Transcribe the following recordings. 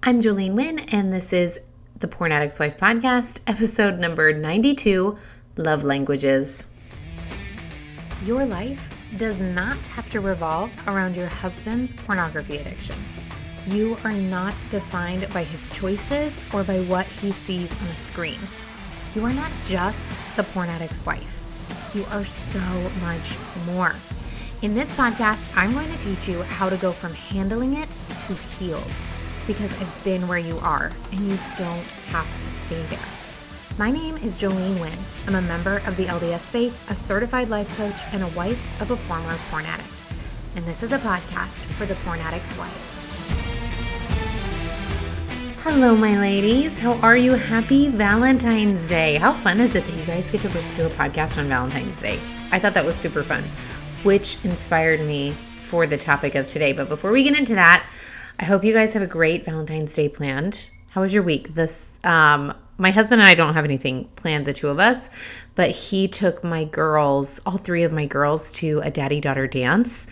I'm Jolene Wynn, and this is the Porn Addict's Wife podcast, episode number 92, Love Languages. Your life does not have to revolve around your husband's pornography addiction. You are not defined by his choices or by what he sees on a screen. You are not just the porn addict's wife. You are so much more. In this podcast, I'm going to teach you how to go from handling it to healed, because I've been where you are and you don't have to stay there. My name is Jolene Wynn. I'm a member of the LDS faith, a certified life coach, and a wife of a former porn addict. And this is a podcast for the porn addict's wife. Hello, my ladies. How are you? Happy Valentine's Day. How fun is it that you guys get to listen to a podcast on Valentine's Day? I thought that was super fun, which inspired me for the topic of today. But before we get into that, I hope you guys have a great Valentine's Day planned. How was your week? My husband and I don't have anything planned, the two of us, but he took my girls, all three of my girls, to a daddy-daughter dance.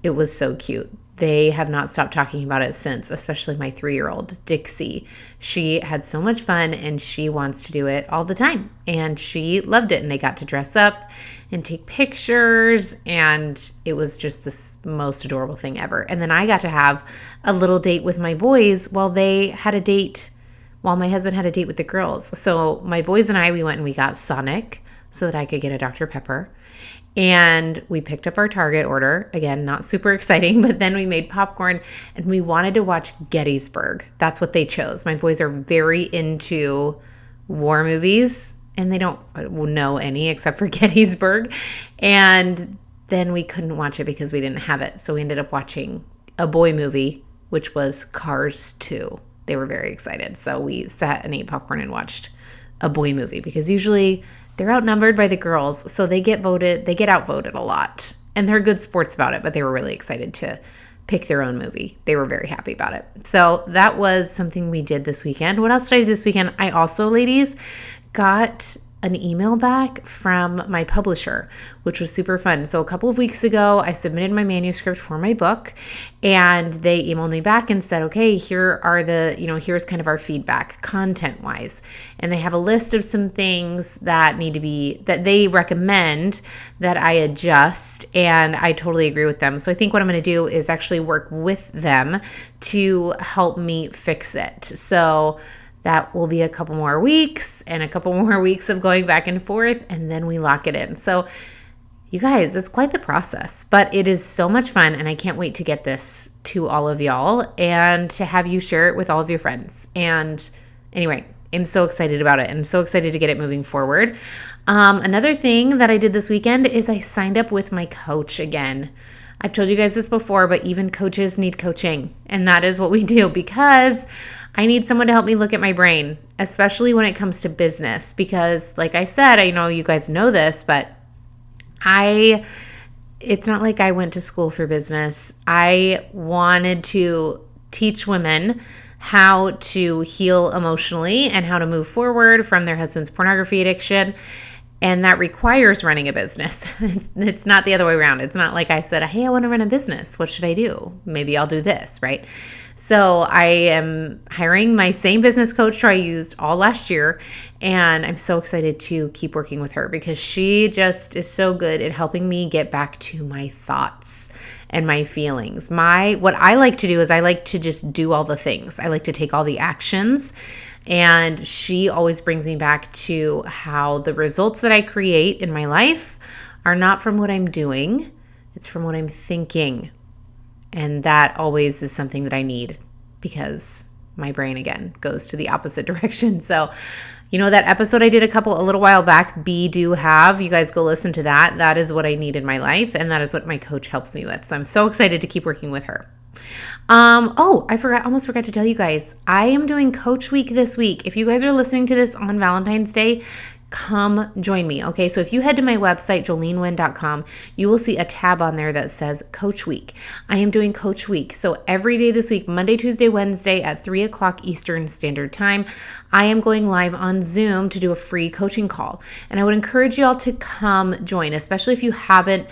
It was so cute. They have not stopped talking about it since, especially my 3-year-old, Dixie. She had so much fun and she wants to do it all the time. And she loved it, and they got to dress up and take pictures, and it was just the most adorable thing ever. And then I got to have a little date with my boys while my husband had a date with the girls. So my boys and I, we went and we got Sonic so that I could get a Dr. Pepper. And we picked up our Target order. Again, not super exciting, but then we made popcorn and we wanted to watch Gettysburg. That's what they chose. My boys are very into war movies and they don't know any except for Gettysburg. And then we couldn't watch it because we didn't have it. So we ended up watching a boy movie, which was Cars 2. They were very excited. So we sat and ate popcorn and watched a boy movie because usually they're outnumbered by the girls. So they get outvoted a lot. And they're good sports about it, but they were really excited to pick their own movie. They were very happy about it. So that was something we did this weekend. What else did I do this weekend? I also, ladies, got an email back from my publisher, which was super fun. So a couple of weeks ago, I submitted my manuscript for my book, and they emailed me back and said, okay, here's kind of our feedback content-wise. And they have a list of some things that they recommend that I adjust, and I totally agree with them. So I think what I'm going to do is actually work with them to help me fix it. So that will be a couple more weeks and a couple more weeks of going back and forth, and then we lock it in. So you guys, it's quite the process, but it is so much fun, and I can't wait to get this to all of y'all and to have you share it with all of your friends. And anyway, I'm so excited about it and so excited to get it moving forward. Another thing that I did this weekend is I signed up with my coach again. I've told you guys this before, but even coaches need coaching, and that is what we do because I need someone to help me look at my brain, especially when it comes to business, because like I said, I know you guys know this, but it's not like I went to school for business. I wanted to teach women how to heal emotionally and how to move forward from their husband's pornography addiction. And that requires running a business. It's not the other way around. It's not like I said, hey, I want to run a business. What should I do? Maybe I'll do this, right? So I am hiring my same business coach who I used all last year. And I'm so excited to keep working with her because she just is so good at helping me get back to my thoughts and my feelings. What I like to do is I like to just do all the things. I like to take all the actions. And she always brings me back to how the results that I create in my life are not from what I'm doing. It's from what I'm thinking. And that always is something that I need because my brain, again, goes to the opposite direction. So, that episode I did a little while back, Be, Do, Have, you guys go listen to that. That is what I need in my life. And that is what my coach helps me with. So I'm so excited to keep working with her. Almost forgot to tell you guys, I am doing Coach Week this week. If you guys are listening to this on Valentine's Day, come join me. Okay, so if you head to my website, jolenewynn.com, you will see a tab on there that says Coach Week. I am doing Coach Week. So every day this week, Monday, Tuesday, Wednesday at 3:00 Eastern Standard Time, I am going live on Zoom to do a free coaching call. And I would encourage you all to come join, especially if you haven't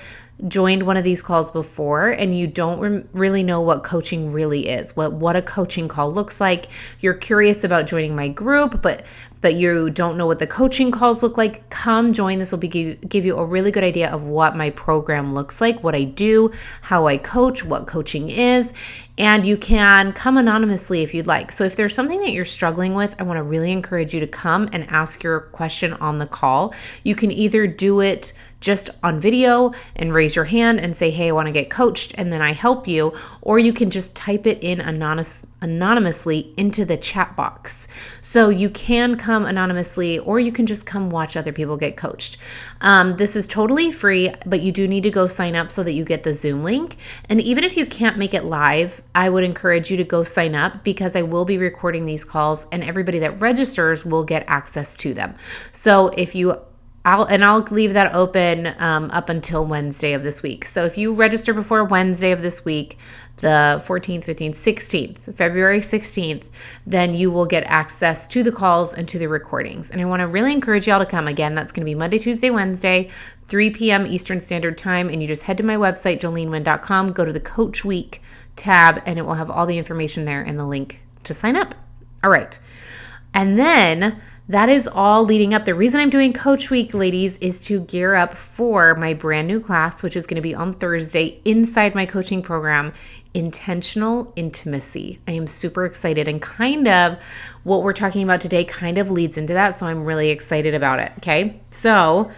joined one of these calls before and you don't really know what coaching really is, what a coaching call looks like, you're curious about joining my group, but you don't know what the coaching calls look like, come join. This will give you a really good idea of what my program looks like, what I do, how I coach, what coaching is, and you can come anonymously if you'd like. So if there's something that you're struggling with, I want to really encourage you to come and ask your question on the call. You can either do it just on video and raise your hand and say, hey, I want to get coached, and then I help you, or you can just type it in anonymously into the chat box. So you can come anonymously, or you can just come watch other people get coached. This is totally free, but you do need to go sign up so that you get the Zoom link. And even if you can't make it live, I would encourage you to go sign up, because I will be recording these calls and everybody that registers will get access to them. So I'll leave that open up until Wednesday of this week. So if you register before Wednesday of this week, the 14th, 15th, 16th, February 16th, then you will get access to the calls and to the recordings. And I want to really encourage y'all to come. Again, that's going to be Monday, Tuesday, Wednesday, 3 p.m. Eastern Standard Time. And you just head to my website, jolenewind.com, go to the Coach Week tab, and it will have all the information there and the link to sign up. All right. And then that is all leading up. The reason I'm doing Coach Week, ladies, is to gear up for my brand new class, which is going to be on Thursday inside my coaching program, Intentional Intimacy. I am super excited, and kind of what we're talking about today kind of leads into that. So I'm really excited about it. Okay. So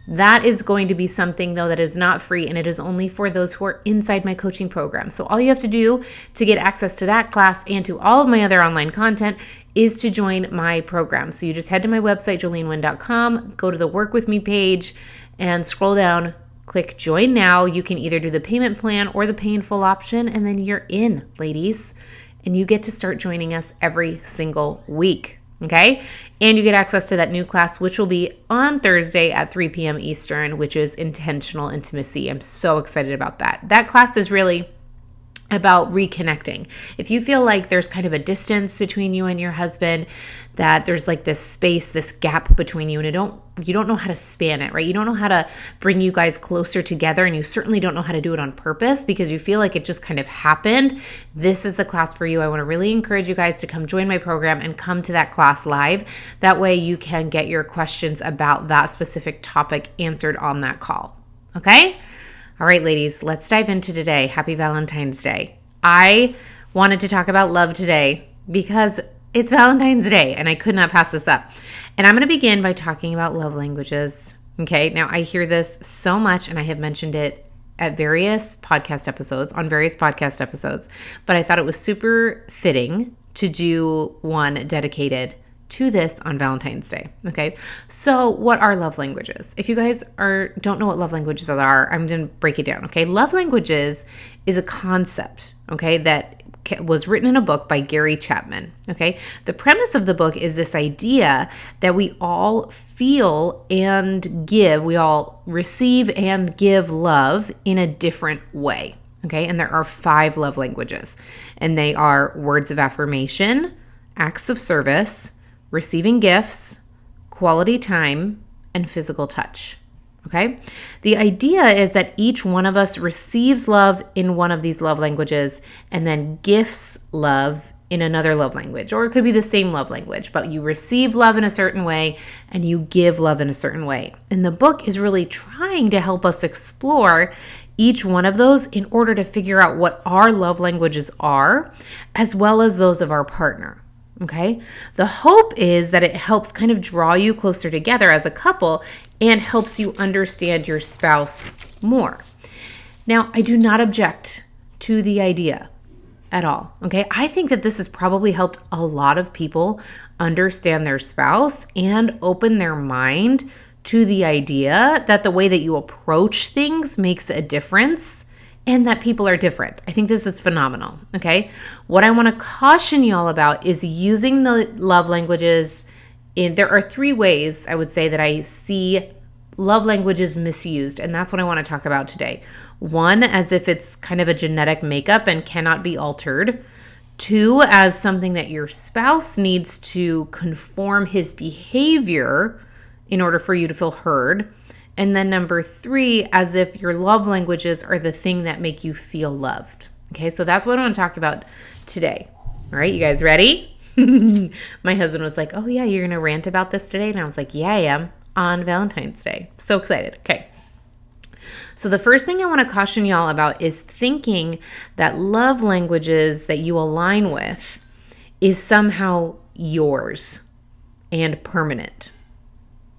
that is going to be something, though, that is not free, and it is only for those who are inside my coaching program. So all you have to do to get access to that class and to all of my other online content is to join my program. So you just head to my website, jolenewind.com, go to the Work With Me page, and scroll down, click Join Now. You can either do the payment plan or the pay in full option, and then you're in, ladies, and you get to start joining us every single week. Okay. And you get access to that new class, which will be on Thursday at 3 p.m. Eastern, which is Intentional Intimacy. I'm so excited about that. That class is really about reconnecting. If you feel like there's kind of a distance between you and your husband, that there's like this space, this gap between you, and you don't know how to span it, right? You don't know how to bring you guys closer together, and you certainly don't know how to do it on purpose because you feel like it just kind of happened. This is the class for you. I want to really encourage you guys to come join my program and come to that class live. That way you can get your questions about that specific topic answered on that call. Okay? All right, ladies, let's dive into today. Happy Valentine's Day. I wanted to talk about love today because it's Valentine's Day and I could not pass this up. And I'm going to begin by talking about love languages. Okay, now I hear this so much, and I have mentioned it at various podcast episodes, but I thought it was super fitting to do one dedicated to this on Valentine's Day. Okay. So what are love languages? If you guys don't know what love languages are, I'm going to break it down. Okay. Love languages is a concept, okay, that was written in a book by Gary Chapman. Okay. The premise of the book is this idea that we all feel and give, we all receive and give love in a different way. Okay. And there are 5 love languages, and they are words of affirmation, acts of service, receiving gifts, quality time, and physical touch. Okay? The idea is that each one of us receives love in one of these love languages and then gifts love in another love language. Or it could be the same love language, but you receive love in a certain way and you give love in a certain way. And the book is really trying to help us explore each one of those in order to figure out what our love languages are, as well as those of our partner. Okay. The hope is that it helps kind of draw you closer together as a couple and helps you understand your spouse more. Now, I do not object to the idea at all. Okay. I think that this has probably helped a lot of people understand their spouse and open their mind to the idea that the way that you approach things makes a difference, and that people are different. I think this is phenomenal, okay? What I want to caution you all about is using the love languages there are 3 ways I would say that I see love languages misused, and that's what I want to talk about today. 1, as if it's kind of a genetic makeup and cannot be altered. 2, as something that your spouse needs to conform his behavior in order for you to feel heard. And then number 3, as if your love languages are the thing that make you feel loved. Okay, so that's what I want to talk about today. All right, you guys ready? My husband was like, oh yeah, you're going to rant about this today? And I was like, yeah, I am, on Valentine's Day. So excited. Okay. So the first thing I want to caution y'all about is thinking that love languages that you align with is somehow yours and permanent,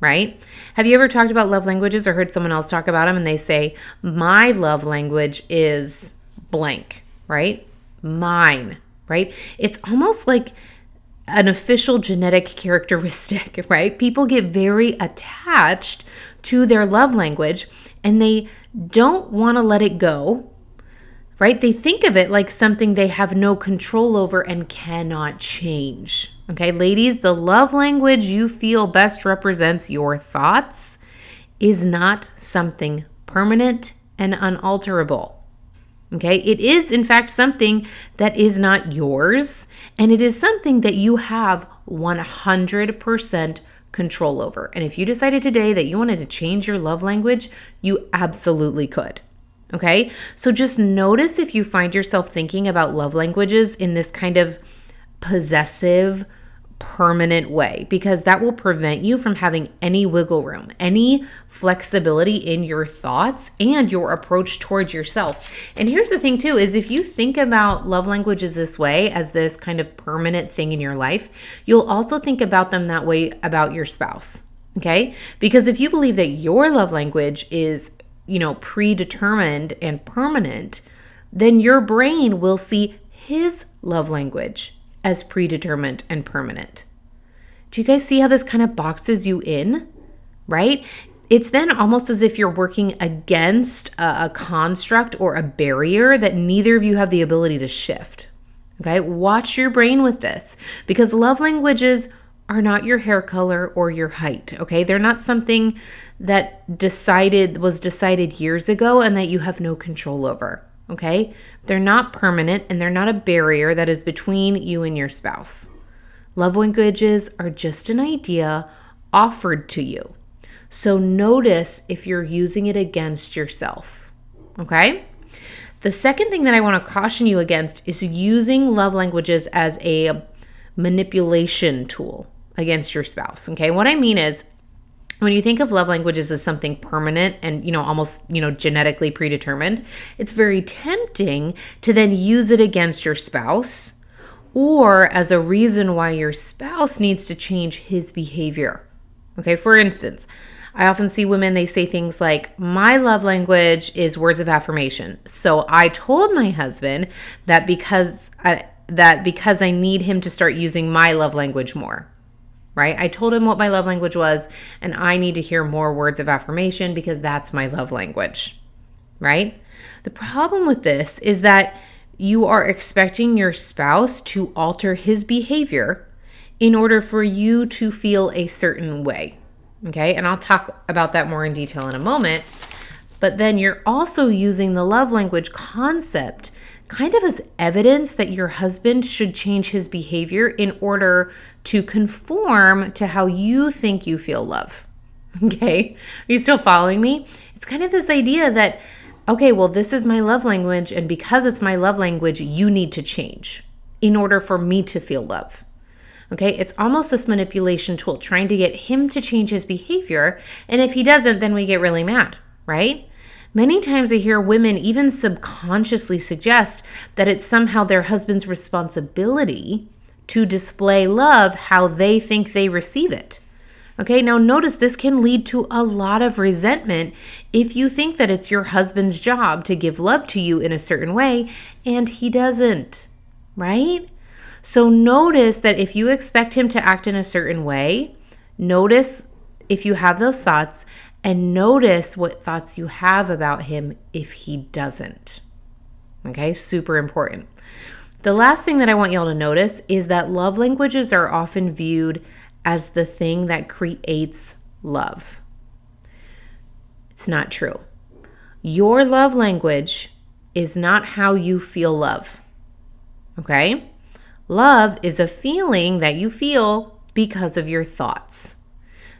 right? Have you ever talked about love languages or heard someone else talk about them and they say, my love language is blank, right? Mine, right? It's almost like an official genetic characteristic, right? People get very attached to their love language and they don't want to let it go, right? They think of it like something they have no control over and cannot change. Okay, ladies, the love language you feel best represents your thoughts is not something permanent and unalterable. Okay, it is in fact something that is not yours, and it is something that you have 100% control over. And if you decided today that you wanted to change your love language, you absolutely could. Okay, so just notice if you find yourself thinking about love languages in this kind of possessive, permanent way, because that will prevent you from having any wiggle room, any flexibility in your thoughts and your approach towards yourself. And here's the thing too, is if you think about love languages this way, as this kind of permanent thing in your life, you'll also think about them that way about your spouse. Okay? Because if you believe that your love language is, predetermined and permanent, then your brain will see his love language as predetermined and permanent. Do you guys see how this kind of boxes you in, right? It's then almost as if you're working against a construct or a barrier that neither of you have the ability to shift. Okay, watch your brain with this, because love languages are not your hair color or your height. Okay, they're not something that was decided years ago and that you have no control over. Okay, they're not permanent and they're not a barrier that is between you and your spouse. Love languages are just an idea offered to you. So notice if you're using it against yourself. Okay? The second thing that I want to caution you against is using love languages as a manipulation tool against your spouse. Okay? What I mean is, when you think of love languages as something permanent and, almost, genetically predetermined, it's very tempting to then use it against your spouse or as a reason why your spouse needs to change his behavior. Okay, for instance, I often see women, they say things like, my love language is words of affirmation. So I told my husband that because I need him to start using my love language more. Right? I told him what my love language was, and I need to hear more words of affirmation because that's my love language. Right? The problem with this is that you are expecting your spouse to alter his behavior in order for you to feel a certain way. Okay? And I'll talk about that more in detail in a moment. But then you're also using the love language concept kind of as evidence that your husband should change his behavior in order to conform to how you think you feel love. Okay? Are you still following me? It's kind of this idea that, okay, well, this is my love language, and because it's my love language, you need to change in order for me to feel love. Okay? It's almost this manipulation tool, trying to get him to change his behavior, and if he doesn't, then we get really mad, right? Many times I hear women even subconsciously suggest that it's somehow their husband's responsibility to display love how they think they receive it. Okay, now notice this can lead to a lot of resentment if you think that it's your husband's job to give love to you in a certain way and he doesn't, right? So notice that if you expect him to act in a certain way, notice if you have those thoughts, and notice what thoughts you have about him if he doesn't. Okay, super important. The last thing that I want y'all to notice is that love languages are often viewed as the thing that creates love. It's not true. Your love language is not how you feel love. Okay? Love is a feeling that you feel because of your thoughts.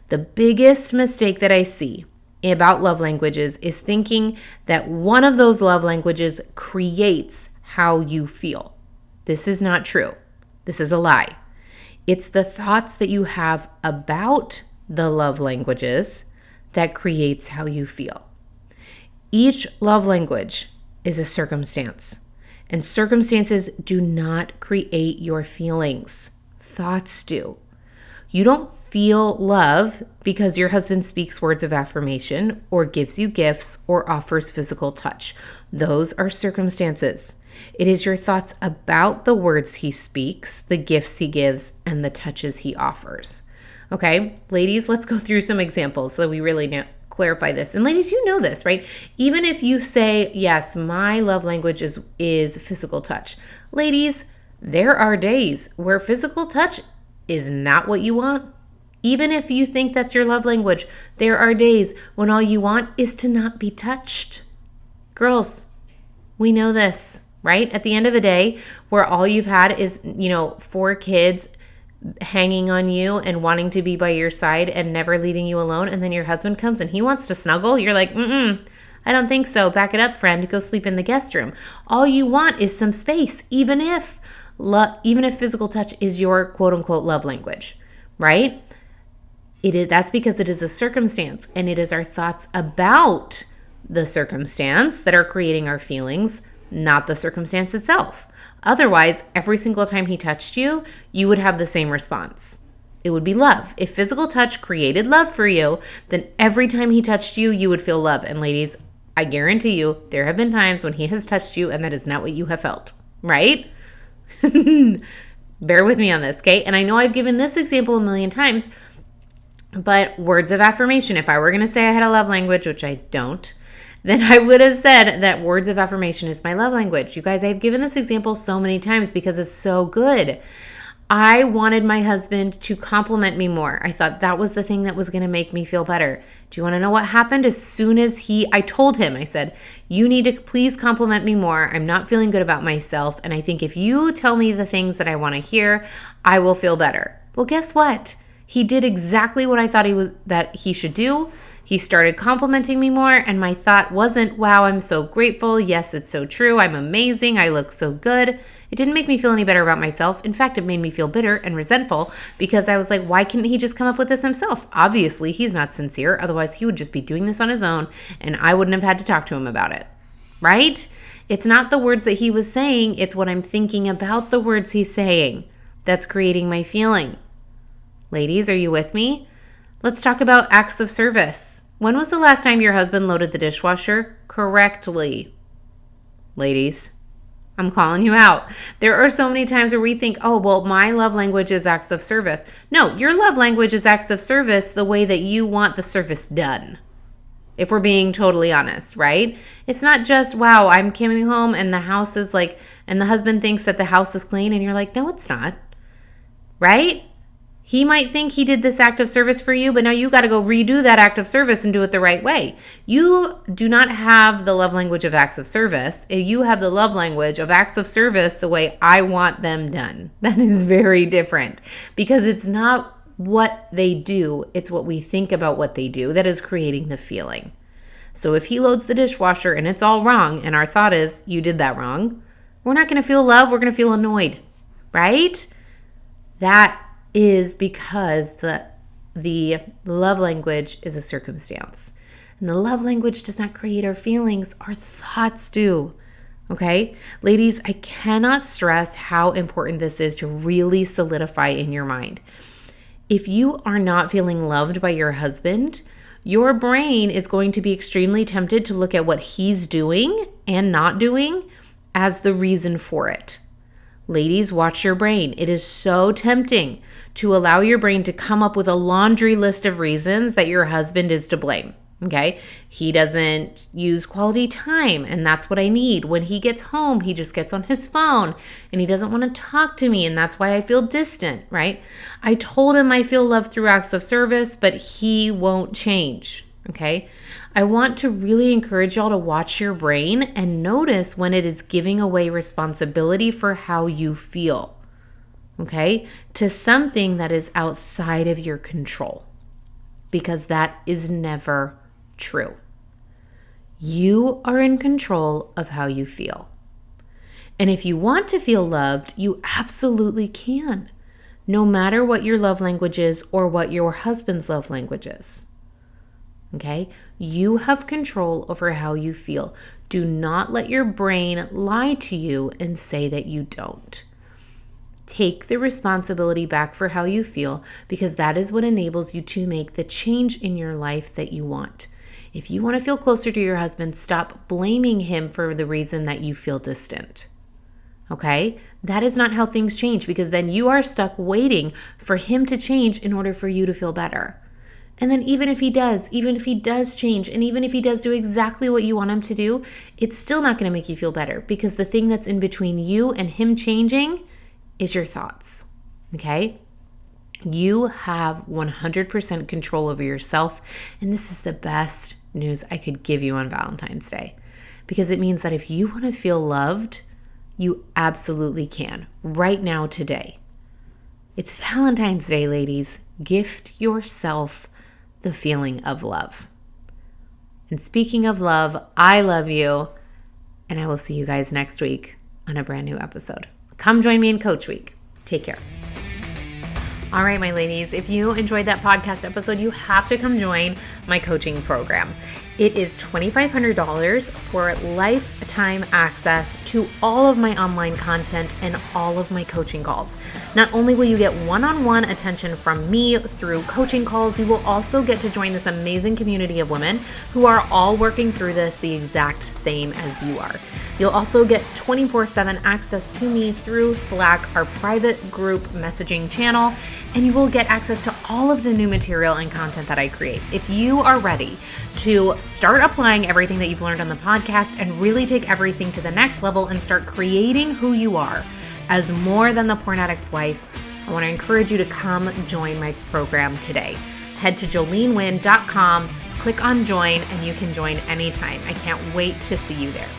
The biggest mistake that I see about love languages is thinking that one of those love languages creates how you feel. This is not true. This is a lie. It's the thoughts that you have about the love languages that creates how you feel. Each love language is a circumstance, and circumstances do not create your feelings. Thoughts do. You don't feel love because your husband speaks words of affirmation or gives you gifts or offers physical touch. Those are circumstances. It is your thoughts about the words he speaks, the gifts he gives, and the touches he offers. Okay, ladies, let's go through some examples so we really clarify this. And ladies, you know this, right? Even if you say, yes, my love language is physical touch. Ladies, there are days where physical touch is not what you want. Even if you think that's your love language, there are days when all you want is to not be touched. Girls, we know this, right? At the end of the day, where all you've had is, 4 kids hanging on you and wanting to be by your side and never leaving you alone, and then your husband comes and he wants to snuggle, you're like, I don't think so. Back it up, friend. Go sleep in the guest room. All you want is some space, even if physical touch is your quote unquote love language, right? That's because it is a circumstance, and it is our thoughts about the circumstance that are creating our feelings, not the circumstance itself. Otherwise, every single time he touched you, you would have the same response. It would be love. If physical touch created love for you, then every time he touched you, you would feel love. And ladies, I guarantee you, there have been times when he has touched you and that is not what you have felt, right? Bear with me on this, okay? And I know I've given this example a million times, but words of affirmation, if I were going to say I had a love language, which I don't, then I would have said that words of affirmation is my love language. You guys, I've given this example so many times because it's so good. I wanted my husband to compliment me more. I thought that was the thing that was going to make me feel better. Do you want to know what happened? As soon as I told him, I said, you need to please compliment me more. I'm not feeling good about myself. And I think if you tell me the things that I want to hear, I will feel better. Well, guess what? He did exactly what I thought that he should do. He started complimenting me more, and my thought wasn't, wow, I'm so grateful. Yes, it's so true. I'm amazing. I look so good. It didn't make me feel any better about myself. In fact, it made me feel bitter and resentful because I was like, why couldn't he just come up with this himself? Obviously, he's not sincere. Otherwise, he would just be doing this on his own, and I wouldn't have had to talk to him about it, right? It's not the words that he was saying. It's what I'm thinking about the words he's saying that's creating my feeling. Ladies, are you with me? Let's talk about acts of service. When was the last time your husband loaded the dishwasher correctly? Ladies, I'm calling you out. There are so many times where we think, oh, well, my love language is acts of service. No, your love language is acts of service the way that you want the service done. If we're being totally honest, right? It's not just, wow, I'm coming home and the house is like, and the husband thinks that the house is clean and you're like, no, it's not, right? He might think he did this act of service for you, but now you got to go redo that act of service and do it the right way. You do not have the love language of acts of service. You have the love language of acts of service the way I want them done. That is very different because it's not what they do. It's what we think about what they do that is creating the feeling. So if he loads the dishwasher and it's all wrong and our thought is you did that wrong, we're not going to feel love. We're going to feel annoyed, right? That is because the love language is a circumstance. And the love language does not create our feelings. Our thoughts do. Okay? Ladies, I cannot stress how important this is to really solidify in your mind. If you are not feeling loved by your husband, your brain is going to be extremely tempted to look at what he's doing and not doing as the reason for it. Ladies, watch your brain. It is so tempting to allow your brain to come up with a laundry list of reasons that your husband is to blame. Okay? He doesn't use quality time, and that's what I need. When he gets home, he just gets on his phone, and he doesn't want to talk to me, and that's why I feel distant, right? I told him I feel love through acts of service, but he won't change, okay? I want to really encourage y'all to watch your brain and notice when it is giving away responsibility for how you feel, okay, to something that is outside of your control, because that is never true. You are in control of how you feel. And if you want to feel loved, you absolutely can, no matter what your love language is or what your husband's love language is. Okay? You have control over how you feel. Do not let your brain lie to you and say that you don't. Take the responsibility back for how you feel, because that is what enables you to make the change in your life that you want. If you want to feel closer to your husband, stop blaming him for the reason that you feel distant. Okay? That is not how things change, because then you are stuck waiting for him to change in order for you to feel better. And then even if he does change, and even if he does do exactly what you want him to do, it's still not going to make you feel better, because the thing that's in between you and him changing is your thoughts. Okay? You have 100% control over yourself, and this is the best news I could give you on Valentine's Day, because it means that if you want to feel loved, you absolutely can, right now, today. It's Valentine's Day, ladies. Gift yourself the feeling of love. And speaking of love, I love you, and I will see you guys next week on a brand new episode. Come join me in Coach Week. Take care. All right, my ladies, if you enjoyed that podcast episode, you have to come join my coaching program. It is $2,500 for lifetime access to all of my online content and all of my coaching calls. Not only will you get one-on-one attention from me through coaching calls, you will also get to join this amazing community of women who are all working through this the exact same as you are. You'll also get 24/7 access to me through Slack, our private group messaging channel, and you will get access to all of the new material and content that I create. If you are ready to start applying everything that you've learned on the podcast and really take everything to the next level and start creating who you are as more than the porn addict's wife, I want to encourage you to come join my program today. Head to jolenewin.com, click on join, and you can join anytime. I can't wait to see you there.